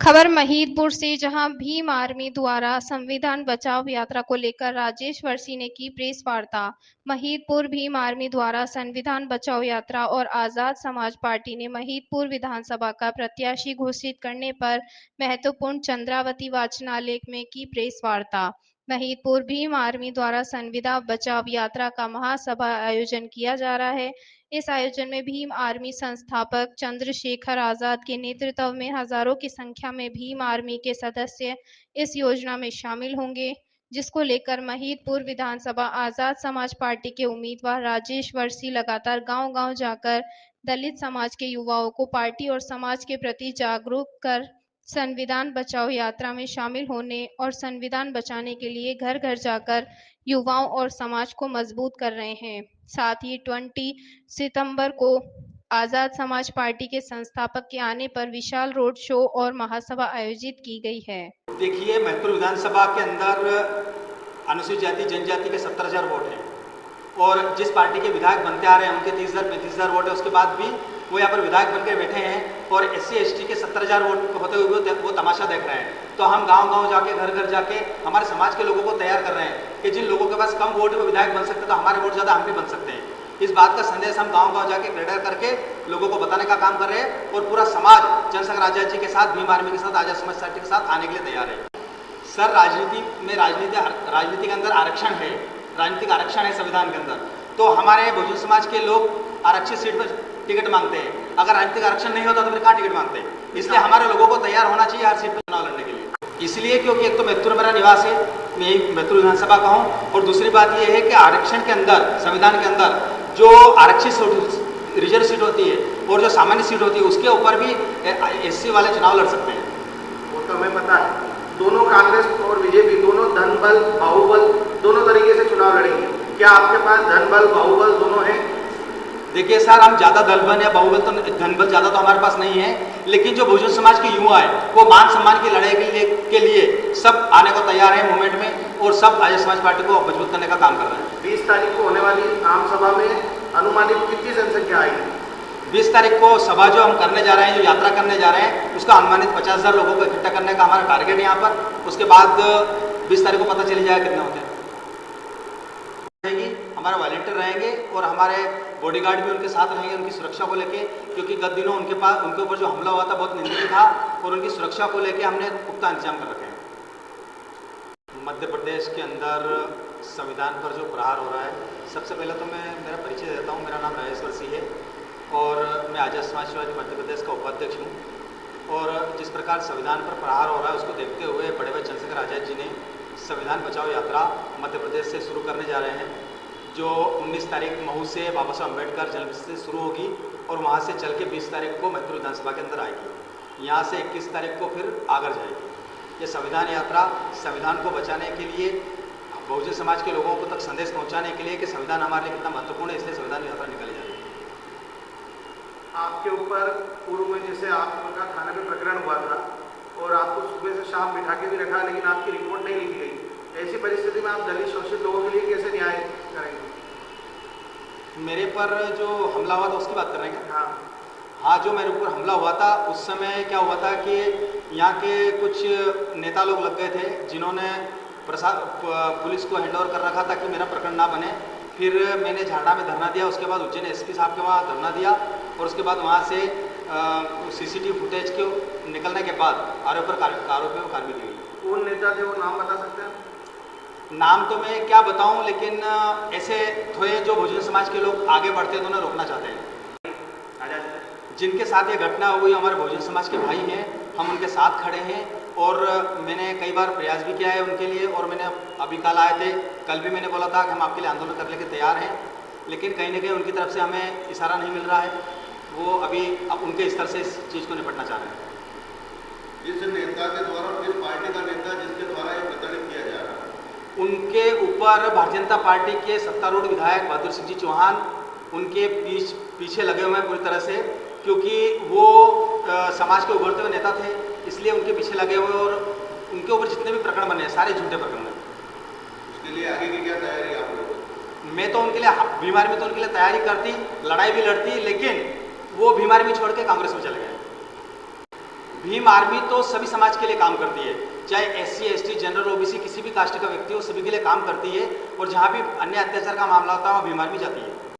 खबर महिदपुर से, जहां भीम आर्मी द्वारा संविधान बचाओ यात्रा को लेकर राजेश वर्षी ने की प्रेस वार्ता। महिदपुर भीम आर्मी द्वारा संविधान बचाओ यात्रा और आजाद समाज पार्टी ने महिदपुर विधानसभा का प्रत्याशी घोषित करने पर महत्वपूर्ण चंद्रावती वाचनालय में की प्रेस वार्ता। महिदपुर भीम आर्मी द्वारा संविधान बचाओ यात्रा का महासभा आयोजन किया जा रहा है। इस आयोजन में भीम आर्मी संस्थापक चंद्रशेखर आजाद के नेतृत्व में हजारों की संख्या में भीम आर्मी के सदस्य इस योजना में शामिल होंगे, जिसको लेकर महिदपुर विधानसभा आजाद समाज पार्टी के उम्मीदवार राजेश वर्षी लगातार गांव-गांव जाकर दलित समाज के युवाओं को पार्टी और समाज के प्रति जागरूक कर संविधान बचाओ यात्रा में शामिल होने और संविधान बचाने के लिए घर-घर जाकर युवाओं और समाज को मजबूत कर रहे हैं। साथ ही 20 सितंबर को आजाद समाज पार्टी के संस्थापक के आने पर विशाल रोड शो और महासभा आयोजित की गई है। देखिए, महदपुर विधानसभा के अंदर अनुसूचित जाति जनजाति के 70,000 वोट हैं और जिस पार्टी के विधायक बनते आ रहे हैं उनके 30,000 35,000 वोट है। उसके बाद भी वो यहाँ पर विधायक बनकर बैठे हैं और SC ST के 70,000 वोट होते हुए वो तमाशा देख रहे हैं। तो हम गांव-गांव जाके घर-घर जाके हमारे समाज के लोगों को तैयार कर रहे हैं कि जिन लोगों के पास कम वोट है वो विधायक बन सकते हैं, तो हमारे वोट ज़्यादा हम भी बन सकते हैं। इस बात का संदेश हम गांव-गांव जाके प्रेडर करके लोगों को बताने का काम कर रहे हैं और पूरा समाज जनसंघ आजाद जी के साथ, भीम आर्मी के साथ, आजाद समाज पार्टी के साथ आने के लिए तैयार है। सर, राजनीति के अंदर आरक्षण है, राजनीतिक आरक्षण है संविधान के अंदर। तो हमारे बहुजन समाज के लोग आरक्षित सीट पर टिकट मांगते हैं। अगर राजनीतिक आरक्षण नहीं होता तो फिर कहाँ टिकट मांगते हैं? इसलिए हमारे लोगों को तैयार होना चाहिए हर सीट पर चुनाव लड़ने के लिए। इसलिए क्योंकि एक तो महदपुर मेरा निवास है, मैं महदपुर विधानसभा का हूँ, और दूसरी बात यह है कि आरक्षण के अंदर, संविधान के अंदर जो आरक्षित रिजर्व सीट होती है और जो सामान्य सीट होती है उसके ऊपर भी SC वाले चुनाव लड़ सकते हैं। वो तो हमें पता है। दोनों कांग्रेस और बीजेपी दोनों धन बल बाहुबल दोनों तरीके से चुनाव लड़ेंगे। क्या आपके पास धन बल बाहुबल दोनों हैं? देखिए सर, हम ज़्यादा दलबल या बाहुबल तो धनबल ज़्यादा तो हमारे पास नहीं है, लेकिन जो बहुजन समाज के युवा है वो मान सम्मान की लड़ाई के लिए सब आने को तैयार है मूवमेंट में और सब आजाद समाज पार्टी को मजबूत करने का काम कर रहे हैं। 20 तारीख को होने वाली आम सभा में अनुमानित कितनी जनसंख्या आएगी? 20 तारीख को सभा जो हम करने जा रहे हैं, जो यात्रा करने जा रहे हैं, उसका अनुमानित 50,000 लोगों को इकट्ठा करने का हमारा टारगेट है यहाँ पर। उसके बाद 20 तारीख को पता चल जाएगा कितने होते हैं। हमारे वॉलंटियर रहेंगे और हमारे बॉडीगार्ड भी उनके साथ रहेंगे उनकी सुरक्षा को लेके, क्योंकि गत दिनों उनके ऊपर जो हमला हुआ था बहुत निंदनीय था और उनकी सुरक्षा को लेके हमने पुख्ता इंतजाम कर रखे हैं। मध्य प्रदेश के अंदर संविधान पर जो प्रहार हो रहा है, सबसे पहले तो मैं मेरा परिचय देता हूँ। मेरा नाम राजेश वर्षी है और मैं आजाद समाज पार्टी मध्य प्रदेश का उपाध्यक्ष हूँ। और जिस प्रकार संविधान पर प्रहार हो रहा है उसको देखते हुए बड़े भाई चंद्रशेखर आजाद जी ने संविधान बचाओ यात्रा मध्य प्रदेश से शुरू करने जा रहे हैं, जो 19 तारीख महू से बाबा साहब अम्बेडकर जन्म से शुरू होगी और वहाँ से चल के 20 तारीख को महदपुर विधानसभा के अंदर आएगी। यहाँ से 21 तारीख को फिर आगर जाएगी। ये संविधान यात्रा संविधान को बचाने के लिए, बहुजन समाज के लोगों को तक संदेश पहुँचाने के लिए कि संविधान हमारे लिए कितना महत्वपूर्ण है, इसलिए संविधान यात्रा निकाली जा रही है। आपके ऊपर पूर्व में जैसे आपका थाने में प्रकरण हुआ था और आपको सुबह से शाम बिठा के भी रखा, लेकिन आपकी रिपोर्ट नहीं लिखी गई। ऐसी परिस्थिति में आप दलित शोषित लोगों के लिए कैसे न्याय करेंगे? मेरे पर जो हमला हुआ था उसकी बात कर रहे हैं? हाँ, जो मेरे ऊपर हमला हुआ था उस समय क्या हुआ था कि यहाँ के कुछ नेता लोग लग गए थे जिन्होंने पुलिस को हैंड ओवर कर रखा था कि मेरा प्रकरण ना बने। फिर मैंने झाड़ा में धरना दिया, उसके बाद उज्जैन SP साहब के वहाँ धरना दिया और उसके बाद वहाँ से CCTV फुटेज के निकलने के बाद आरोपियों पर कार्रवाई की गई। कौन नेता थे, वो नाम बता सकते हैं? नाम तो मैं क्या बताऊं, लेकिन ऐसे थोड़े जो बहुजन समाज के लोग आगे बढ़ते हैं तो उन्हें रोकना चाहते हैं। जिनके साथ ये घटना हुई हमारे बहुजन समाज के भाई हैं, हम उनके साथ खड़े हैं और मैंने कई बार प्रयास भी किया है उनके लिए। और मैंने अभी कल आए थे, कल भी मैंने बोला था कि हम आपके लिए आंदोलन करने के तैयार हैं, लेकिन कहीं ना कहीं उनकी तरफ से हमें इशारा नहीं मिल रहा है। वो अभी अब उनके स्तर से इस चीज़ को निपटना चाह रहे हैं। जिस नेता के द्वारा, फिर पार्टी का नेता जिसके द्वारा ये प्रताड़ित किया जा रहा है, उनके ऊपर भारतीय जनता पार्टी के सत्तारूढ़ विधायक बहादुर सिंह जी चौहान उनके पीछे लगे हुए हैं पूरी तरह से, क्योंकि वो समाज के उभरते हुए नेता थे, इसलिए उनके पीछे लगे हुए और उनके ऊपर जितने भी प्रकरण बने हैं सारे झूठे प्रकरण हैं। उसके लिए आगे की क्या तैयारी है आप लोगों? मैं तो उनके लिए, बीमारी में तो उनके लिए तैयारी करती, लड़ाई भी लड़ती, लेकिन वो बीमारी में छोड़ के कांग्रेस में चले गए। भीम आर्मी तो सभी समाज के लिए काम करती है, चाहे SC ST जनरल OBC किसी भी कास्ट का व्यक्ति हो, सभी के लिए काम करती है। और जहाँ भी अन्य अत्याचार का मामला होता है वहाँ भीम आर्मी जाती है।